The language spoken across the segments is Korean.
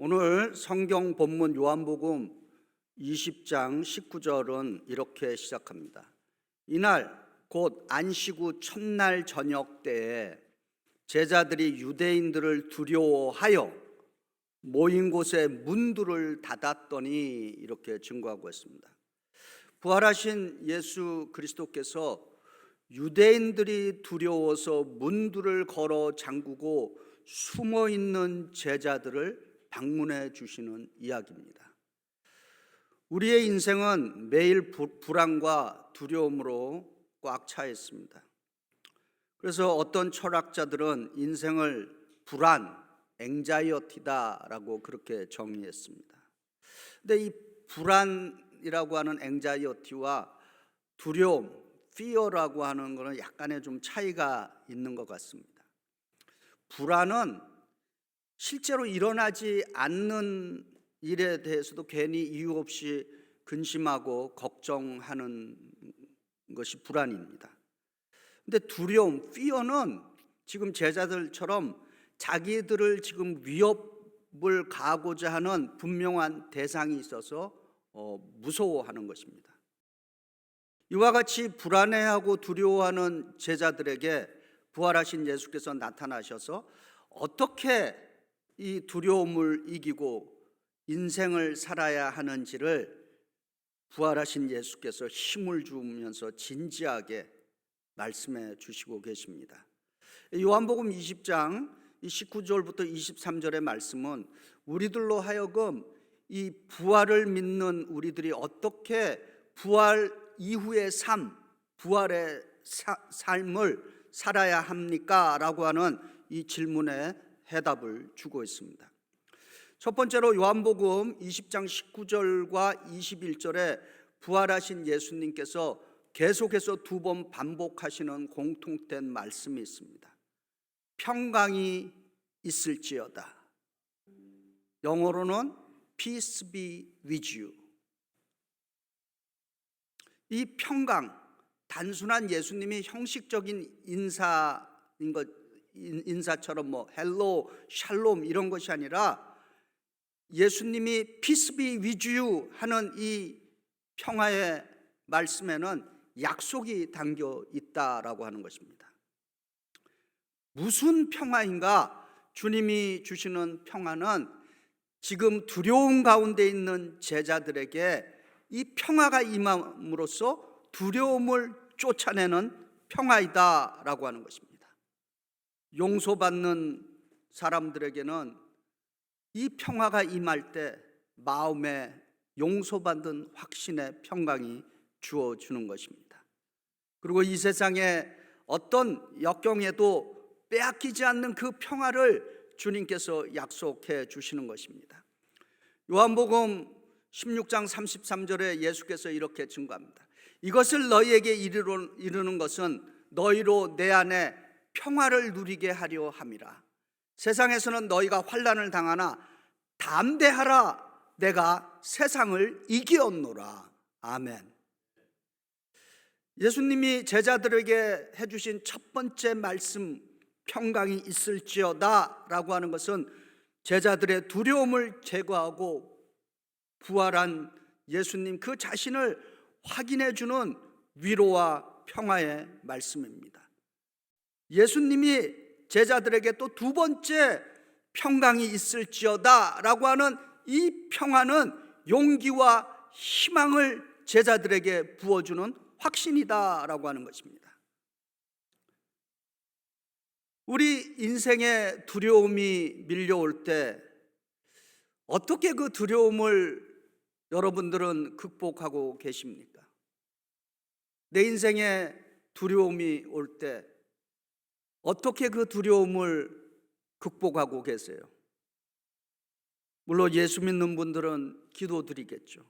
오늘 성경 본문 요한복음 20장 19절은 이렇게 시작합니다. 이날 곧 안식 후 첫날 저녁 때에 제자들이 유대인들을 두려워하여 모인 곳에 문들을 닫았더니 이렇게 증거하고 있습니다. 부활하신 예수 그리스도께서 유대인들이 두려워서 문들을 걸어 잠그고 숨어 있는 제자들을 방문해 주시는 이야기입니다. 우리의 인생은 매일 불안과 두려움으로 꽉 차 있습니다. 그래서 어떤 철학자들은 인생을 불안, 앵자이어티다라고 그렇게 정의했습니다. 근데 이 불안이라고 하는 앵자이어티와 두려움, fear라고 하는 것은 약간의 좀 차이가 있는 것 같습니다. 불안은 실제로 일어나지 않는 일에 대해서도 괜히 이유 없이 근심하고 걱정하는 것이 불안입니다. 근데 두려움, fear는 지금 제자들처럼 자기들을 지금 위협을 가하고자 하는 분명한 대상이 있어서 무서워하는 것입니다. 이와 같이 불안해하고 두려워하는 제자들에게 부활하신 예수께서 나타나셔서 어떻게 이 두려움을 이기고 인생을 살아야 하는지를 부활하신 예수께서 힘을 주면서 진지하게 말씀해 주시고 계십니다. 요한복음 20장 19절부터 23절의 말씀은 우리들로 하여금 이 부활을 믿는 우리들이 어떻게 부활 이후의 삶, 부활의 삶을 살아야 합니까? 라고 하는 이 질문에 해답을 주고 있습니다. 첫 번째로 요한복음 20장 19절과 21절에 부활하신 예수님께서 계속해서 두 번 반복하시는 공통된 말씀이 있습니다. 평강이 있을지어다. 영어로는 Peace be with you. 이 평강, 단순한 예수님이 형식적인 인사처럼 헬로, 샬롬 이런 것이 아니라 예수님이 Peace be with you 하는 이 평화의 말씀에는 약속이 담겨 있다라고 하는 것입니다. 무슨 평화인가? 주님이 주시는 평화는 지금 두려움 가운데 있는 제자들에게 이 평화가 임함으로써 두려움을 쫓아내는 평화이다라고 하는 것입니다. 용서받는 사람들에게는 이 평화가 임할 때 마음에 용서받는 확신의 평강이 주어주는 것입니다. 그리고 이 세상에 어떤 역경에도 빼앗기지 않는 그 평화를 주님께서 약속해 주시는 것입니다. 요한복음 16장 33절에 예수께서 이렇게 증거합니다. 이것을 너희에게 이르는 것은 너희로 내 안에 평화를 누리게 하려 함이라. 세상에서는 너희가 환난을 당하나 담대하라. 내가 세상을 이기었노라. 아멘. 예수님이 제자들에게 해주신 첫 번째 말씀, 평강이 있을지어다 라고 하는 것은 제자들의 두려움을 제거하고 부활한 예수님 그 자신을 확인해 주는 위로와 평화의 말씀입니다. 예수님이 제자들에게 또 두 번째 평강이 있을지어다 라고 하는 이 평화는 용기와 희망을 제자들에게 부어주는 확신이다 라고 하는 것입니다. 우리 인생에 두려움이 밀려올 때 어떻게 그 두려움을 여러분들은 극복하고 계십니까? 내 인생에 두려움이 올 때 어떻게 그 두려움을 극복하고 계세요? 물론 예수 믿는 분들은 기도드리겠죠.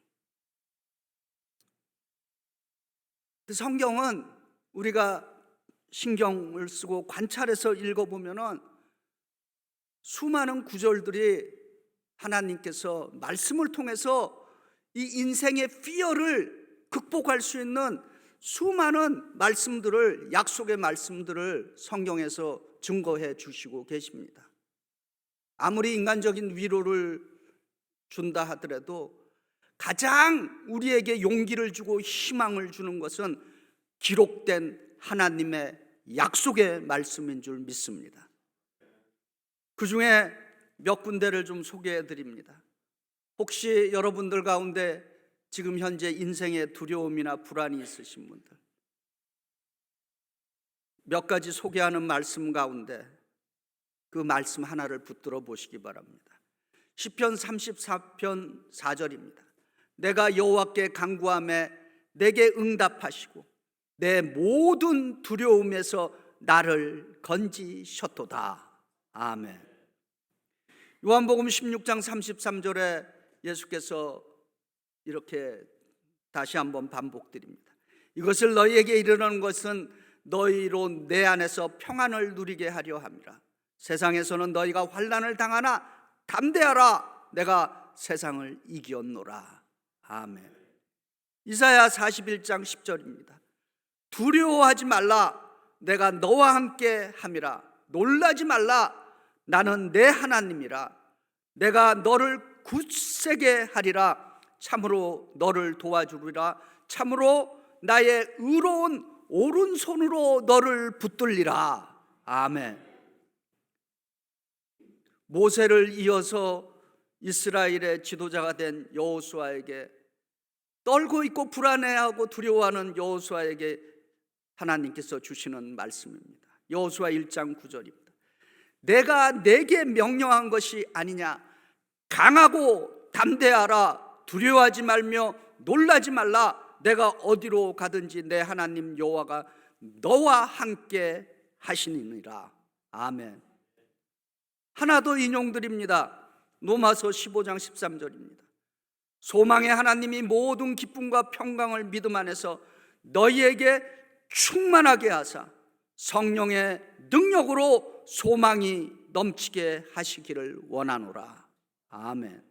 성경은 우리가 신경을 쓰고 관찰해서 읽어보면 수많은 구절들이 하나님께서 말씀을 통해서 이 인생의 fear를 극복할 수 있는 수많은 말씀들을, 약속의 말씀들을 성경에서 증거해 주시고 계십니다. 아무리 인간적인 위로를 준다 하더라도 가장 우리에게 용기를 주고 희망을 주는 것은 기록된 하나님의 약속의 말씀인 줄 믿습니다. 그 중에 몇 군데를 좀 소개해 드립니다. 혹시 여러분들 가운데 지금 현재 인생에 두려움이나 불안이 있으신 분들, 몇 가지 소개하는 말씀 가운데 그 말씀 하나를 붙들어 보시기 바랍니다. 시편 34편 4절입니다. 내가 여호와께 간구하매 내게 응답하시고 내 모든 두려움에서 나를 건지셨도다. 아멘. 요한복음 16장 33절에 예수께서 이렇게 다시 한번 반복드립니다. 이것을 너희에게 이르는 것은 너희로 내 안에서 평안을 누리게 하려 함이라. 세상에서는 너희가 환난을 당하나 담대하라. 내가 세상을 이겼노라. 아멘. 이사야 41장 10절입니다. 두려워하지 말라. 내가 너와 함께 함이라. 놀라지 말라. 나는 내 하나님이라. 내가 너를 굳세게 하리라. 참으로 너를 도와주리라. 참으로 나의 의로운 오른손으로 너를 붙들리라. 아멘. 모세를 이어서 이스라엘의 지도자가 된 여호수아에게, 떨고 있고 불안해하고 두려워하는 여호수아에게 하나님께서 주시는 말씀입니다. 여호수아 1장 9절입니다. 내가 내게 명령한 것이 아니냐. 강하고 담대하라. 두려워하지 말며 놀라지 말라. 내가 어디로 가든지 내 하나님 여호와가 너와 함께 하시니라. 아멘. 하나 더 인용드립니다. 로마서 15장 13절입니다. 소망의 하나님이 모든 기쁨과 평강을 믿음 안에서 너희에게 충만하게 하사 성령의 능력으로 소망이 넘치게 하시기를 원하노라. 아멘.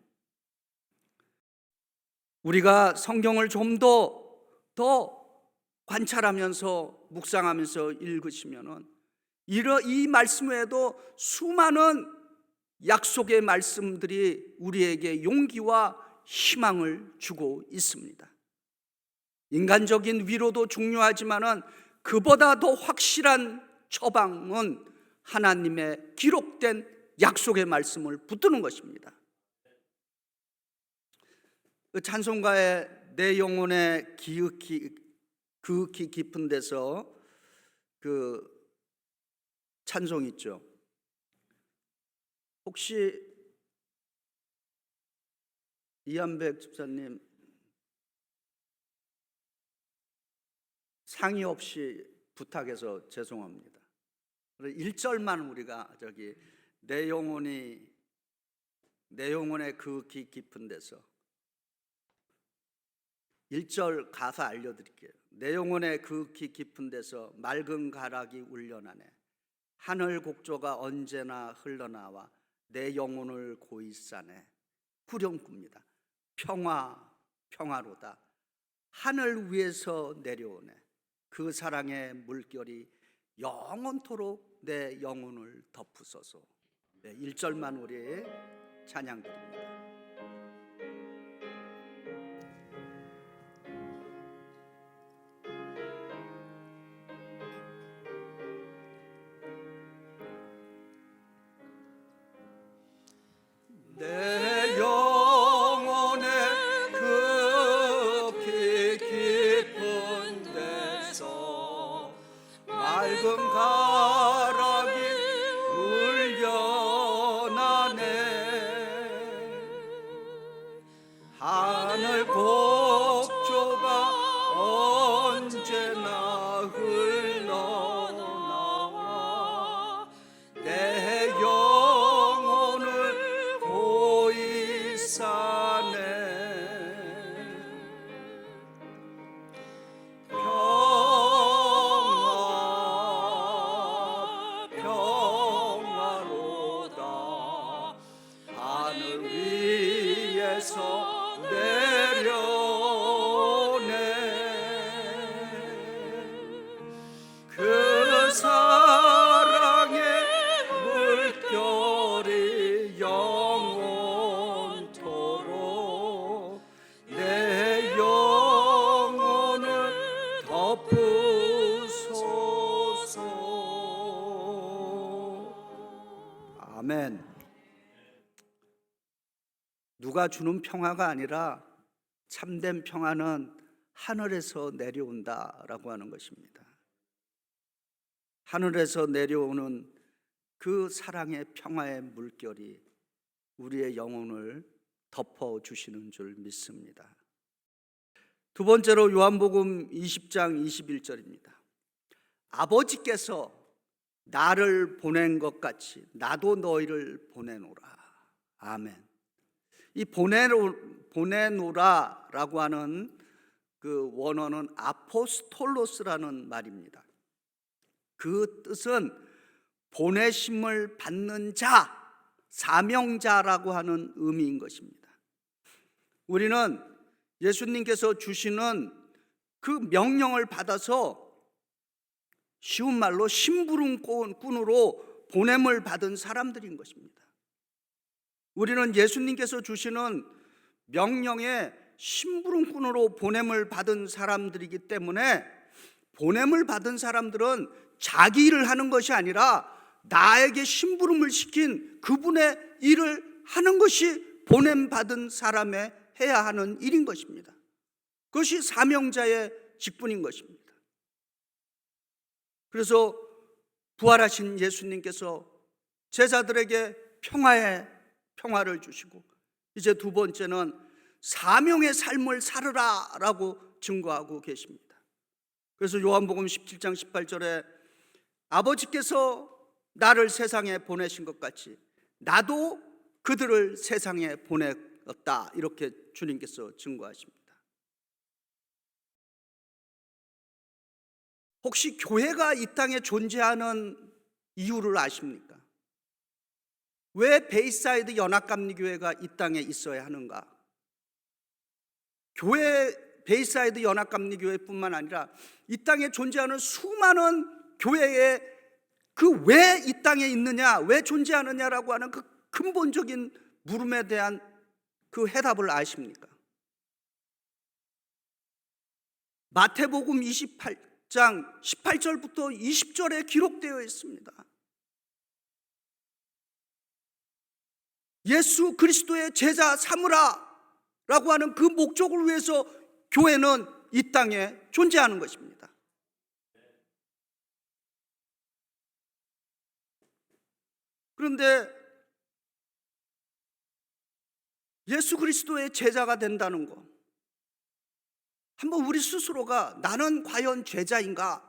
우리가 성경을 좀 더 관찰하면서 묵상하면서 읽으시면은 이 말씀 외에도 수많은 약속의 말씀들이 우리에게 용기와 희망을 주고 있습니다. 인간적인 위로도 중요하지만은 그보다 더 확실한 처방은 하나님의 기록된 약속의 말씀을 붙드는 것입니다. 그 찬송가의 내 영혼의 기윽기 깊은 데서 그 찬송 있죠. 혹시 이한백 집사님 상의 없이 부탁해서 죄송합니다. 1절만 우리가 내 영혼의 그 깊은 데서 1절 가사 알려드릴게요. 내 영혼의 그 깊은 데서 맑은 가락이 울려나네. 하늘 곡조가 언제나 흘러나와 내 영혼을 고이 싸네. 후렴구입니다. 평화로다. 하늘 위에서 내려오네. 그 사랑의 물결이 영원토록 내 영혼을 덮으소서. 1절만 우리 찬양드립니다. 내 영혼의 깊이 깊은 데서 맑은 가락이 울려나네. 하늘 곡조가 언제나 흘러나와 내 영혼을 고이 싸네. 평화로다. 하늘 위에서 내려오네. 그 사랑의 물결이 영원토록 누가 주는 평화가 아니라 참된 평화는 하늘에서 내려온다라고 하는 것입니다. 하늘에서 내려오는 그 사랑의 평화의 물결이 우리의 영혼을 덮어주시는 줄 믿습니다. 두 번째로 요한복음 20장 21절입니다. 아버지께서 나를 보낸 것 같이 나도 너희를 보내노라. 아멘. 이 보내노라라고 하는 그 원어는 아포스톨로스라는 말입니다. 그 뜻은 보내심을 받는 자, 사명자라고 하는 의미인 것입니다. 우리는 예수님께서 주시는 그 명령을 받아서 쉬운 말로 심부름꾼으로 보냄을 받은 사람들인 것입니다. 우리는 예수님께서 주시는 명령에 심부름꾼으로 보냄을 받은 사람들이기 때문에 보냄을 받은 사람들은 자기 일을 하는 것이 아니라 나에게 심부름을 시킨 그분의 일을 하는 것이 보냄받은 사람의 해야 하는 일인 것입니다. 그것이 사명자의 직분인 것입니다. 그래서 부활하신 예수님께서 제자들에게 평화를 주시고, 이제 두 번째는 사명의 삶을 살으라라고 증거하고 계십니다. 그래서 요한복음 17장 18절에 아버지께서 나를 세상에 보내신 것 같이 나도 그들을 세상에 보냈다, 이렇게 주님께서 증거하십니다. 혹시 교회가 이 땅에 존재하는 이유를 아십니까? 왜 베이사이드 연합감리교회가 이 땅에 있어야 하는가? 베이사이드 연합감리교회뿐만 아니라 이 땅에 존재하는 수많은 교회의 그 왜 이 땅에 있느냐, 왜 존재하느냐라고 하는 그 근본적인 물음에 대한 그 해답을 아십니까? 마태복음 28장 18절부터 20절에 기록되어 있습니다. 예수 그리스도의 제자 삼으라 라고 하는 그 목적을 위해서 교회는 이 땅에 존재하는 것입니다. 그런데 예수 그리스도의 제자가 된다는 것, 한번 우리 스스로가 나는 과연 제자인가,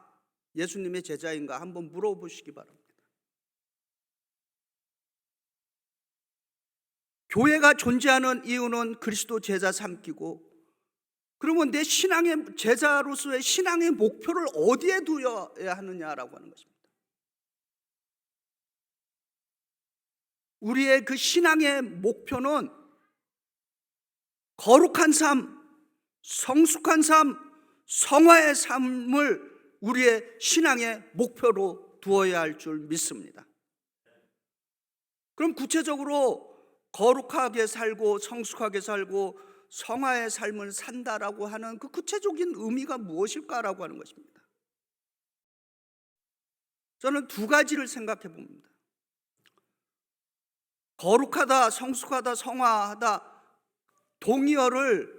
예수님의 제자인가 한번 물어보시기 바랍니다. 교회가 존재하는 이유는 그리스도 제자 삼기고, 그러면 내 신앙의 제자로서의 신앙의 목표를 어디에 두어야 하느냐라고 하는 것입니다. 우리의 그 신앙의 목표는 거룩한 삶, 성숙한 삶, 성화의 삶을 우리의 신앙의 목표로 두어야 할 줄 믿습니다. 그럼 구체적으로 거룩하게 살고 성숙하게 살고 성화의 삶을 산다라고 하는 그 구체적인 의미가 무엇일까라고 하는 것입니다. 저는 두 가지를 생각해 봅니다. 거룩하다, 성숙하다, 성화하다, 동의어를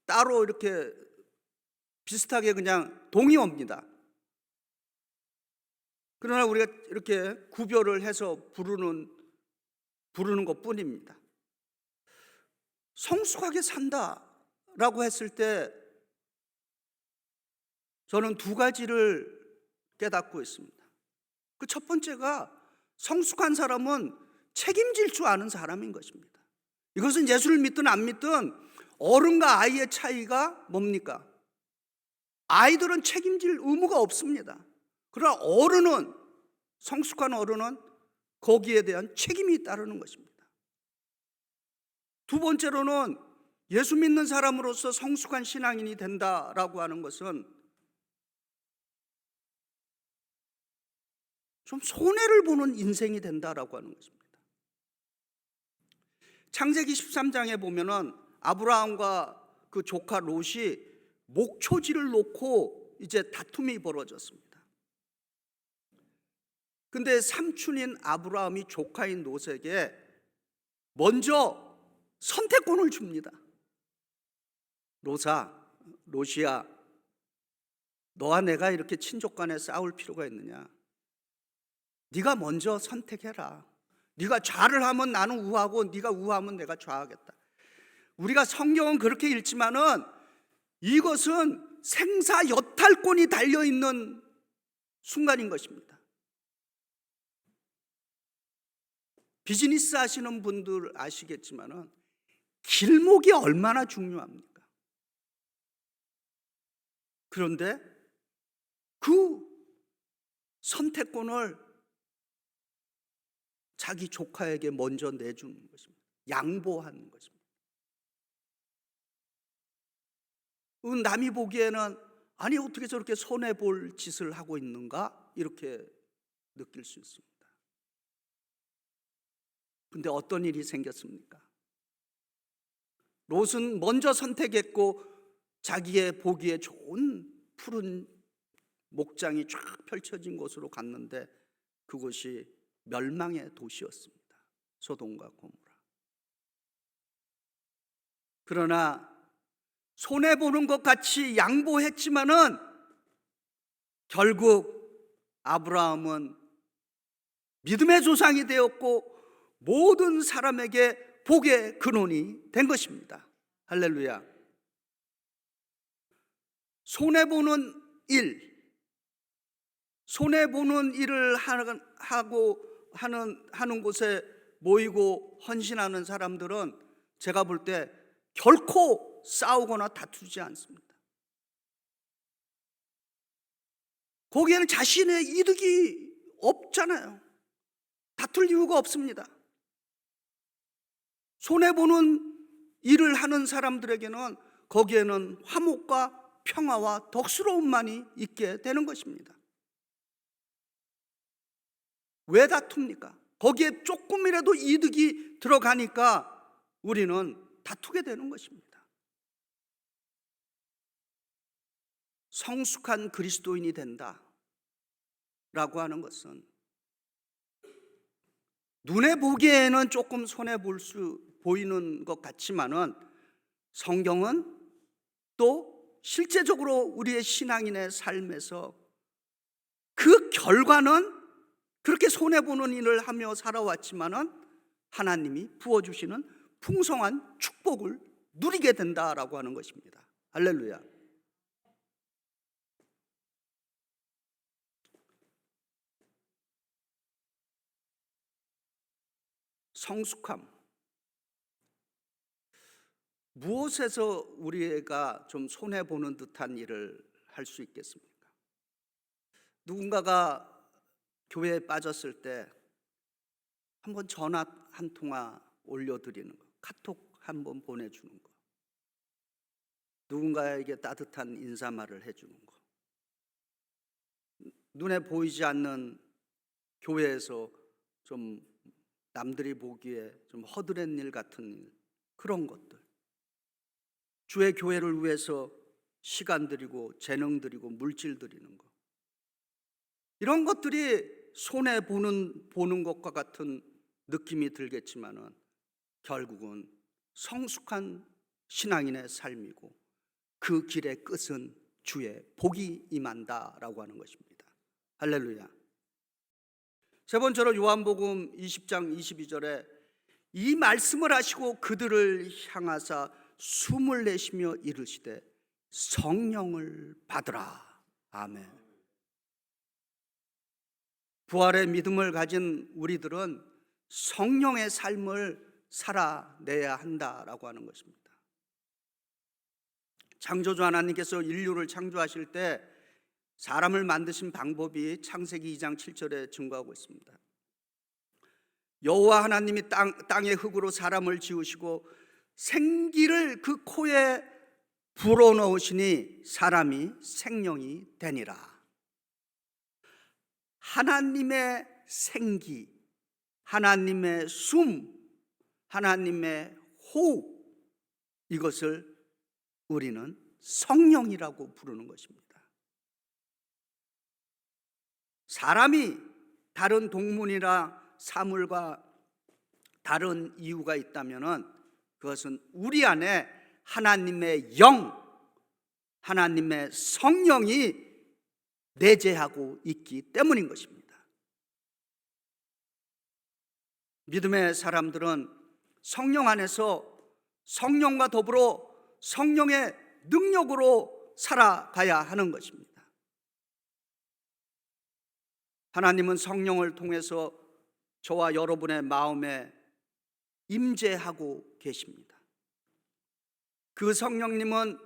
따로 이렇게 비슷하게 그냥 동의어입니다. 그러나 우리가 이렇게 구별을 해서 부르는 것 뿐입니다. 성숙하게 산다라고 했을 때 저는 두 가지를 깨닫고 있습니다. 그 첫 번째가 성숙한 사람은 책임질 줄 아는 사람인 것입니다. 이것은 예수를 믿든 안 믿든 어른과 아이의 차이가 뭡니까? 아이들은 책임질 의무가 없습니다. 그러나 어른은, 성숙한 어른은 거기에 대한 책임이 따르는 것입니다. 두 번째로는 예수 믿는 사람으로서 성숙한 신앙인이 된다라고 하는 것은 좀 손해를 보는 인생이 된다라고 하는 것입니다. 창세기 13장에 보면은 아브라함과 그 조카 롯이 목초지를 놓고 이제 다툼이 벌어졌습니다. 근데 삼촌인 아브라함이 조카인 롯에게 먼저 선택권을 줍니다. 로시야, 너와 내가 이렇게 친족 간에 싸울 필요가 있느냐? 네가 먼저 선택해라. 네가 좌를 하면 나는 우하고 네가 우하면 내가 좌하겠다. 우리가 성경은 그렇게 읽지만은 이것은 생사여탈권이 달려있는 순간인 것입니다. 비즈니스 하시는 분들 아시겠지만은 길목이 얼마나 중요합니까? 그런데 그 선택권을 자기 조카에게 먼저 내주는 것입니다. 양보하는 것입니다. 남이 보기에는 아니 어떻게 저렇게 손해볼 짓을 하고 있는가 이렇게 느낄 수 있습니다. 근데 어떤 일이 생겼습니까? 롯은 먼저 선택했고 자기의 보기에 좋은 푸른 목장이 쫙 펼쳐진 곳으로 갔는데 그곳이 멸망의 도시였습니다. 소돔과 고모라. 그러나 손해보는 것 같이 양보했지만은 결국 아브라함은 믿음의 조상이 되었고 모든 사람에게 복의 근원이 된 것입니다. 할렐루야. 손해보는 일을 하는 곳에 모이고 헌신하는 사람들은 제가 볼 때 결코 싸우거나 다투지 않습니다. 거기에는 자신의 이득이 없잖아요. 다툴 이유가 없습니다. 손해보는 일을 하는 사람들에게는 거기에는 화목과 평화와 덕스러움만이 있게 되는 것입니다. 왜 다툽니까? 거기에 조금이라도 이득이 들어가니까 우리는 다투게 되는 것입니다. 성숙한 그리스도인이 된다라고 하는 것은 눈에 보기에는 조금 손해볼 수 보이는 것 같지만은 성경은 또 실제적으로 우리의 신앙인의 삶에서 그 결과는 그렇게 손해보는 일을 하며 살아왔지만은 하나님이 부어주시는 풍성한 축복을 누리게 된다라고 하는 것입니다. 할렐루야. 성숙함. 무엇에서 우리가 좀 손해보는 듯한 일을 할 수 있겠습니까? 누군가가 교회에 빠졌을 때 한번 전화 한 통화 올려드리는 거, 카톡 한번 보내주는 거, 누군가에게 따뜻한 인사말을 해주는 거, 눈에 보이지 않는 교회에서 좀 남들이 보기에 좀 허드렛 일 같은 일, 그런 것들, 주의 교회를 위해서 시간 들이고 재능 들이고 물질 들이는 거, 이런 것들이 손해 보는 것과 같은 느낌이 들겠지만은 결국은 성숙한 신앙인의 삶이고 그 길의 끝은 주의 복이 임한다라고 하는 것입니다. 할렐루야. 세 번째로 요한복음 20장 22절에 이 말씀을 하시고 그들을 향하사 숨을 내쉬며 이르시되 성령을 받으라. 아멘. 부활의 믿음을 가진 우리들은 성령의 삶을 살아내야 한다라고 하는 것입니다. 창조주 하나님께서 인류를 창조하실 때 사람을 만드신 방법이 창세기 2장 7절에 증거하고 있습니다. 여호와 하나님이 땅의 흙으로 사람을 지으시고 생기를 그 코에 불어넣으시니 사람이 생명이 되니라. 하나님의 생기, 하나님의 숨, 하나님의 호흡, 이것을 우리는 성령이라고 부르는 것입니다. 사람이 다른 동물이나 사물과 다른 이유가 있다면은 그것은 우리 안에 하나님의 영, 하나님의 성령이 내재하고 있기 때문인 것입니다. 믿음의 사람들은 성령 안에서 성령과 더불어 성령의 능력으로 살아가야 하는 것입니다. 하나님은 성령을 통해서 저와 여러분의 마음에 임재하고 계십니다. 그 성령님은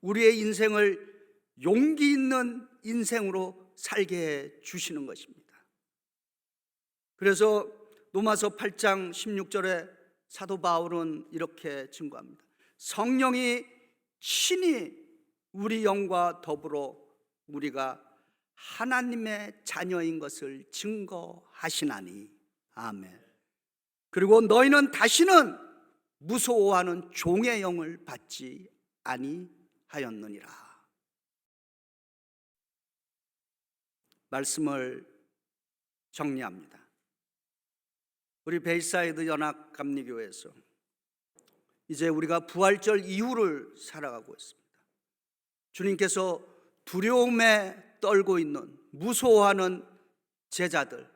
우리의 인생을 용기 있는 인생으로 살게 해 주시는 것입니다. 그래서 로마서 8장 16절에 사도 바울은 이렇게 증거합니다. 성령이 친히 우리 영과 더불어 우리가 하나님의 자녀인 것을 증거하시나니. 아멘. 그리고 너희는 다시는 무서워하는 종의 영을 받지 아니하였느니라. 말씀을 정리합니다. 우리 베이사이드 연합감리교회에서 이제 우리가 부활절 이후를 살아가고 있습니다. 주님께서 두려움에 떨고 있는, 무서워하는 제자들,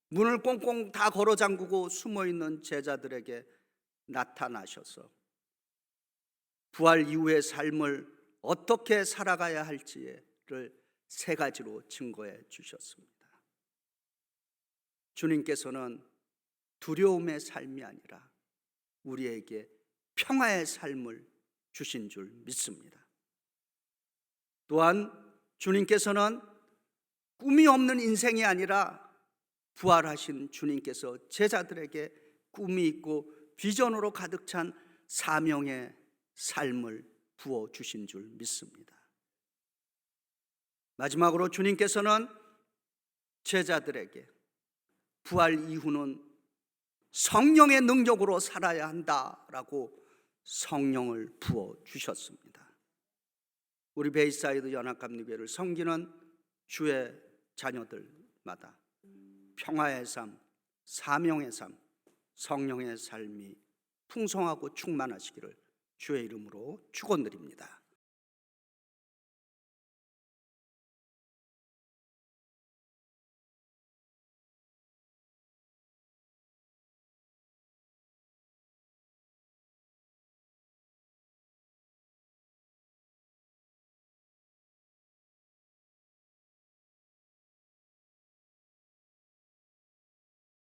문을 꽁꽁 다 걸어 잠그고 숨어 있는 제자들에게 나타나셔서 부활 이후의 삶을 어떻게 살아가야 할지를 세 가지로 증거해 주셨습니다. 주님께서는 두려움의 삶이 아니라 우리에게 평화의 삶을 주신 줄 믿습니다. 또한 주님께서는 꿈이 없는 인생이 아니라 부활하신 주님께서 제자들에게 꿈이 있고 비전으로 가득 찬 사명의 삶을 부어주신 줄 믿습니다. 마지막으로 주님께서는 제자들에게 부활 이후는 성령의 능력으로 살아야 한다라고 성령을 부어주셨습니다. 우리 베이사이드 연합감리교회를 섬기는 주의 자녀들마다 평화의 삶, 사명의 삶, 성령의 삶이 풍성하고 충만하시기를 주의 이름으로 축원드립니다.